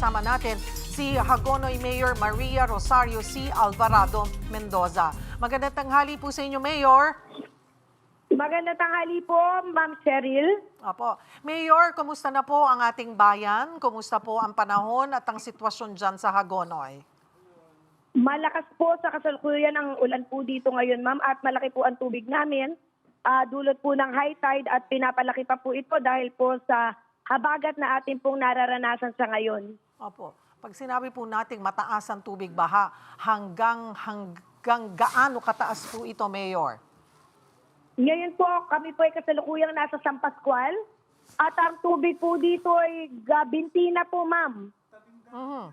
kasama natin si Hagonoy Mayor Maria Rosario C. Alvarado Mendoza. Magandang tanghali po sa inyo, Mayor. Magandang tanghali po, Ma'am Cheryl. Opo. Mayor, kumusta na po ang ating bayan? Kumusta po ang panahon at ang sitwasyon dyan sa Hagonoy? Malakas po sa kasalukuyan ang ulan po dito ngayon, ma'am, at malaki po ang tubig namin. Dulot po ng high tide at pinapalaki pa po ito dahil po sa habagat na ating pong nararanasan sa ngayon. Opo. Pag sinabi po nating mataas ang tubig baha, hanggang gaano kataas po ito, Mayor? Ngayon po, kami po ay kasalukuyang nasa San Pascual at ang tubig po dito ay gabinti na po, ma'am. Mhm.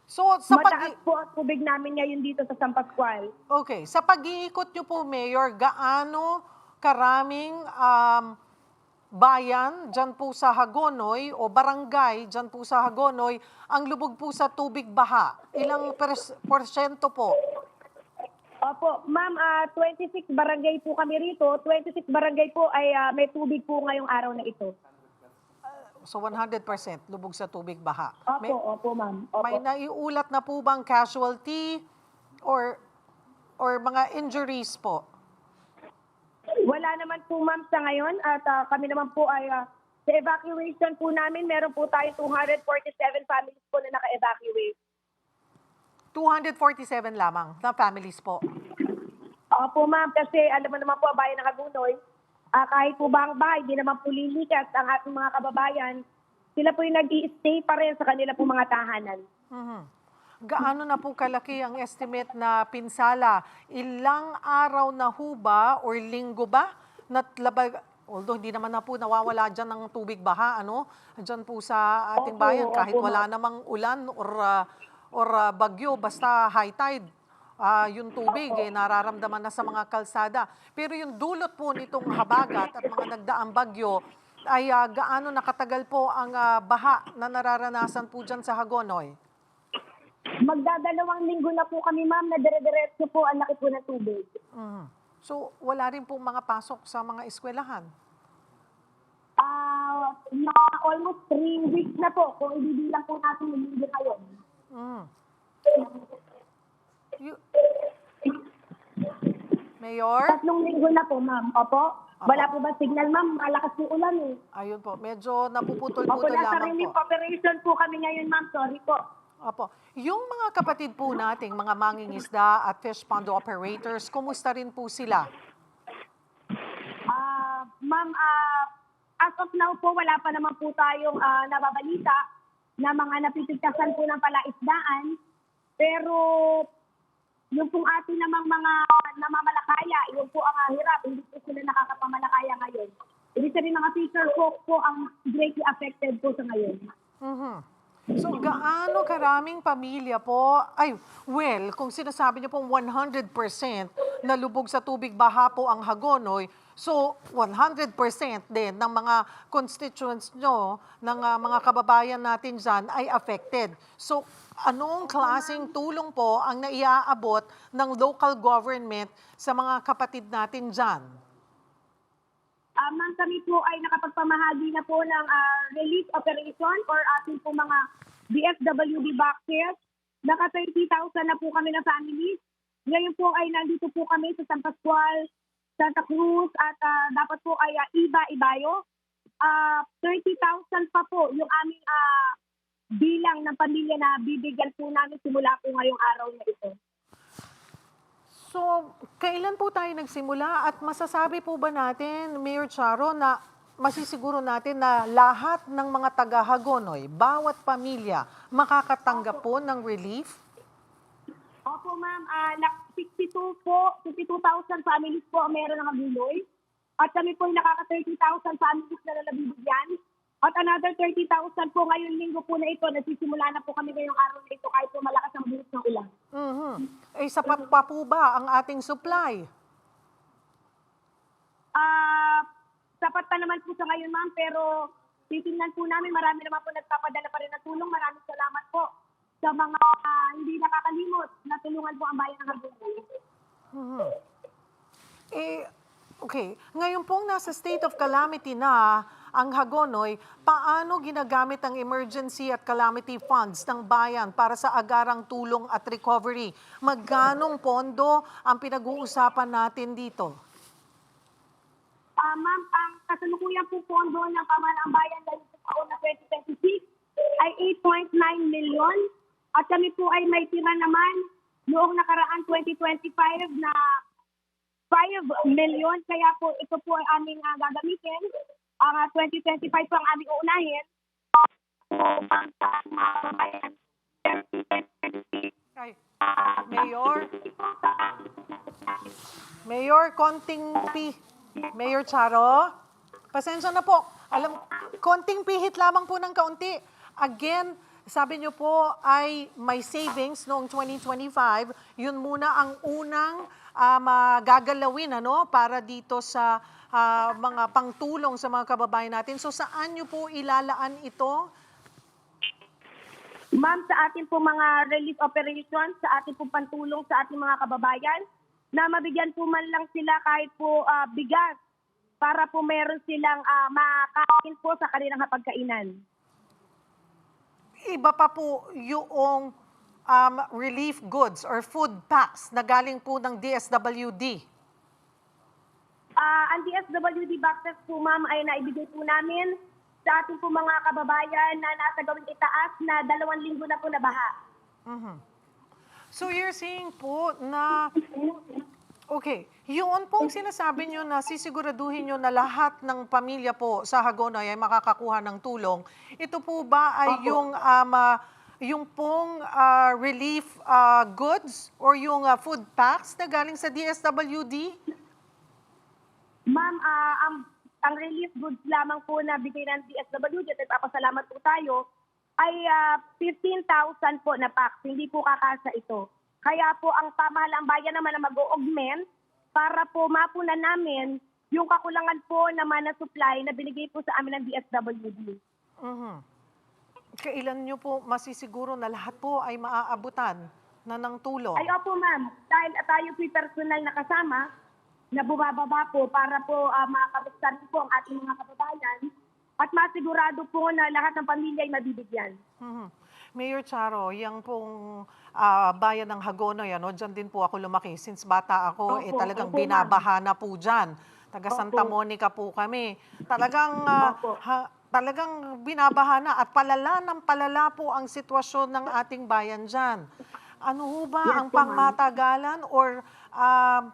So, sa Mataas po ang tubig namin ngayon dito sa San Pascual. Okay, sa pag-iikot niyo po, Mayor, gaano karaming bayan dyan po sa Hagonoy o barangay dyan po sa Hagonoy ang lubog po sa tubig baha? Ilang porsyento po? Opo, ma'am, 26 barangay po kami rito. 26 barangay po ay may tubig po ngayong araw na ito. So 100% lubog sa tubig baha. Opo, ma'am. Opo. May naiulat na po bang casualty or mga injuries po? Wala naman po, ma'am, sa ngayon at kami naman po ay sa evacuation po namin, meron po tayong 247 families po na naka-evacuate. 247 lamang na families po. Opo, ma'am, kasi alam mo naman po ang bayan ng Hagonoy, kahit po ba ang bahay, di naman po lilikas ang ating mga kababayan, sila po yung nag-i-stay pa rin sa kanila po mga tahanan. Mhm. Gaano na po kalaki ang estimate na pinsala? Ilang araw na ho ba or linggo ba? Although hindi naman na po nawawala dyan ng tubig baha, ano? Dyan po sa ating bayan, kahit wala namang ulan or bagyo, basta high tide. Yung tubig nararamdaman na sa mga kalsada. Pero yung dulot po nitong habagat at mga nagdaang bagyo ay gaano nakatagal po ang baha na nararanasan po dyan sa Hagonoy? Magdadalawang linggo na po kami, ma'am, na dire-diretso po ang laki po ng tubig. Mhm. So wala rin po mga pasok sa mga eskwelahan? Almost 3 weeks na po kung ibibilang po natin yung linggo ngayon. Mhm. Mayor? 3 linggo na po, ma'am. Opo. Wala po ba signal, ma'am? Malakas po ulan eh. Ayun po, medyo Opo, napuputol-putol nasa lamang relief po. operation po kami ngayon, ma'am. Sorry po. Opo. Yung mga kapatid po nating mga mangingisda at fish pond operators, kumusta rin po sila? Ma'am, as of now po, wala pa naman po tayong nababalita na mga napipigtasan po ng palaisdaan. Pero yung pong ating namang mga namamalakaya, yun po ang hirap. Hindi po sila nakakapamalakaya ngayon. Ibig sabihin mga fisher folk po ang greatly affected po sa ngayon. Mhm. So gaano karaming pamilya po, kung sinasabi niyo pong 100% na lubog sa tubig baha po ang Hagonoy, so 100% din ng mga constituents nyo, ng mga kababayan natin dyan ay affected. So anong klaseng tulong po ang naiaabot ng local government sa mga kapatid natin dyan? Ma'am, kami po ay nakapagpamahagi na po ng relief operation for ating po mga DFWD boxes. Naka 30,000 na po kami na families. Ngayon po ay nandito po kami sa San Pascual, Santa Cruz at dapat po ay Ibayo. 30,000 pa po yung aming bilang ng pamilya na bibigyan po namin simula po ngayong araw na ito. So, kailan po tayo nagsimula at masasabi po ba natin, Mayor Charo, na masisiguro natin na lahat ng mga taga-Hagonoy, bawat pamilya, makakatanggap po ng relief? Opo, ma'am. 62,000 families po ang meron ng Hagonoy. At kami po nakaka 30,000 families na nabibigyan. At another 30,000 po ngayong linggo po na ito. Nagsisimula na po kami ngayong araw na ito kahit po malakas ang buhos ng ulan. Mhm. Sapat pa po ba ang ating supply? Sapat pa naman po sa ngayon, ma'am. Pero titingnan po namin. Marami naman po nagpapadala pa rin ng tulong. Maraming salamat po sa mga hindi nakakalimot na tulungan po ang bayan ng Hagonoy. Mhm. Okay. Ngayon pong nasa state of calamity na ang Hagonoy, paano ginagamit ang emergency at calamity funds ng bayan para sa agarang tulong at recovery? Magkanong pondo ang pinag-uusapan natin dito? Ma'am, ang kasalukuyan po pondo ng Pamahalang Bayan dahil sa taon na 2026 ay 8.9 million at kami po ay may tira naman noong nakaraan 2025 na 5 million. Kaya po ito po ay aming gagamitin. Ang 2025 po ang aming uunahin. Ay, Mayor, konting Mayor Charo, pasensya na po. Konting pihit lamang po ng kaunti. Again, sabi niyo po ay may savings noong 2025. Yun muna ang unang gagalawin para dito sa mga pangtulong sa mga kababayan natin. So saan niyo po ilalaan ito? Ma'am, sa ating po mga relief operations, sa ating po pantulong sa ating mga kababayan, na mabigyan po man lang sila kahit po bigas para po meron silang makakain po sa kanilang hapagkainan. Iba pa po yung relief goods or food packs na galing po ng DSWD. Ang DSWD boxes po, ma'am, ay naibigay po namin sa ating po mga kababayan na nasa gawing itaas na 2 linggo na po na baha. So you're saying po na, okay, yun pong sinasabi nyo na sisiguraduhin nyo na lahat ng pamilya po sa Hagonoy ay makakakuha ng tulong. Ito po ba ay yung pong relief goods or yung food packs na galing sa DSWD? Ma'am, ang relief goods lamang po na bigay ng DSWD at nagpapasalamat po tayo ay 15,000 po na packs. Hindi po kakasa ito. Kaya po ang Pamahalang Bayan naman na mag-augment para po mapunan namin yung kakulangan po naman na supply na binigay po sa amin ng DSWD. Kailan nyo po masisiguro na lahat po ay maaabutan na ng tulong? Ay opo, ma'am. Dahil tayo po'y personal na kasama na bumababa po para po makakabuksan po ang ating mga kababayan at masigurado po na lahat ng pamilya ay mabibigyan. Mayor Charo, yung pong bayan ng Hagonoy, dyan din po ako lumaki. Since bata ako, Opo, talagang opo, binabaha na po dyan. Taga Santa Opo. Monica po kami. Talagang, Opo. talagang binabaha na at palala ng palala po ang sitwasyon ng ating bayan dyan. Ano ho ba Yes ang po, ma'am. pangmatagalan or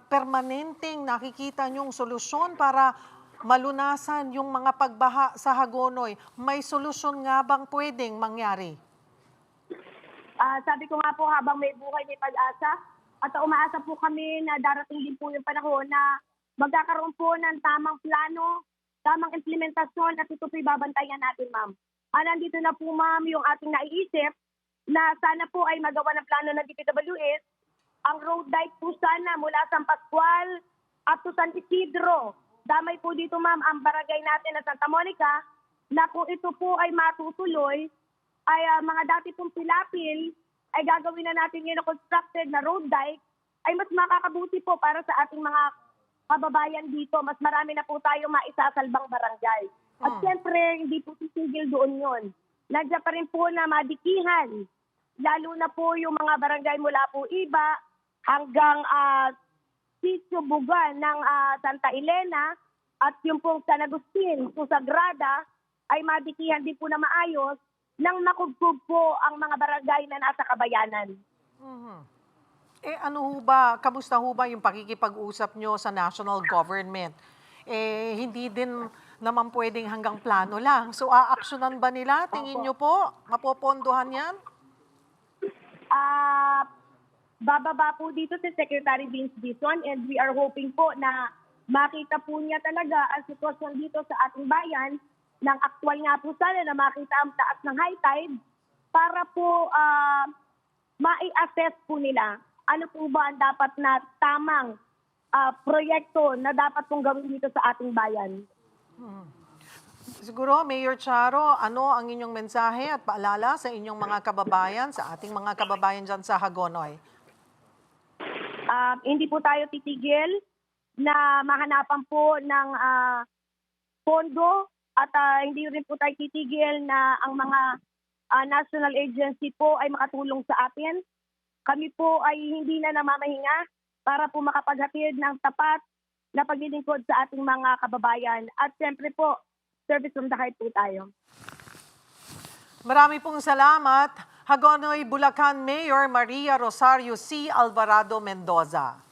permanenteng nakikita niyong solusyon para malunasan yung mga pagbaha sa Hagonoy? May solusyon nga bang pwedeng mangyari? Sabi ko nga po, habang may buhay may pag-asa at umaasa po kami na darating din po yung panahon na magkakaroon po ng tamang plano, tamang implementasyon at ito po'y babantayan natin, ma'am. Nandito na po, ma'am, yung ating naiisip na sana po ay magawa ng plano ng DPWH. Ang road dike po sana mula San Pascual up to San Isidro. Damay po dito, ma'am, ang barangay natin na Santa Monica na kung ito po ay matutuloy, ay mga dati pong pilapil ay gagawin na natin yun na constructed na road dike ay mas makakabuti po para sa ating mga kababayan dito. Mas marami na po tayo maisasalbang barangay. At siyempre, hindi po titigil doon yun. Nandiyan pa rin po na madikihan. Lalo na po yung mga barangay mula po Iba hanggang Sitio Bugan ng Santa Elena at yung pong San Agustin, Sagrada ay madikihan din po na maayos nang makugkog po ang mga barangay na nasa kabayanan. Ano ho ba, kamusta ho ba yung pakikipag-usap nyo sa national government? Hindi din naman pwedeng hanggang plano lang. So, aaksyonan ba nila? Tingin nyo po? Mapopondohan yan? Bababa po dito si Secretary Vince Dizon and we are hoping po na makita po niya talaga ang sitwasyon dito sa ating bayan ng aktwal nga po sana na makita ang taas ng high tide para po mai-assess po nila ano po ba ang dapat na tamang proyekto na dapat pong gawin dito sa ating bayan. Siguro, Mayor Charo, ano ang inyong mensahe at paalala sa inyong mga kababayan, sa ating mga kababayan dyan sa Hagonoy? Hindi po tayo titigil na mahanapan po ng pondo at hindi rin po tayo titigil na ang mga national agency po ay makatulong sa atin. Kami po ay hindi na namamahinga para po makapaghatid ng tapat na paglilingkod sa ating mga kababayan. At siyempre po, service from the heart po tayo. Marami pong salamat, Hagonoy, Bulacan Mayor Maria Rosario C. Alvarado Mendoza.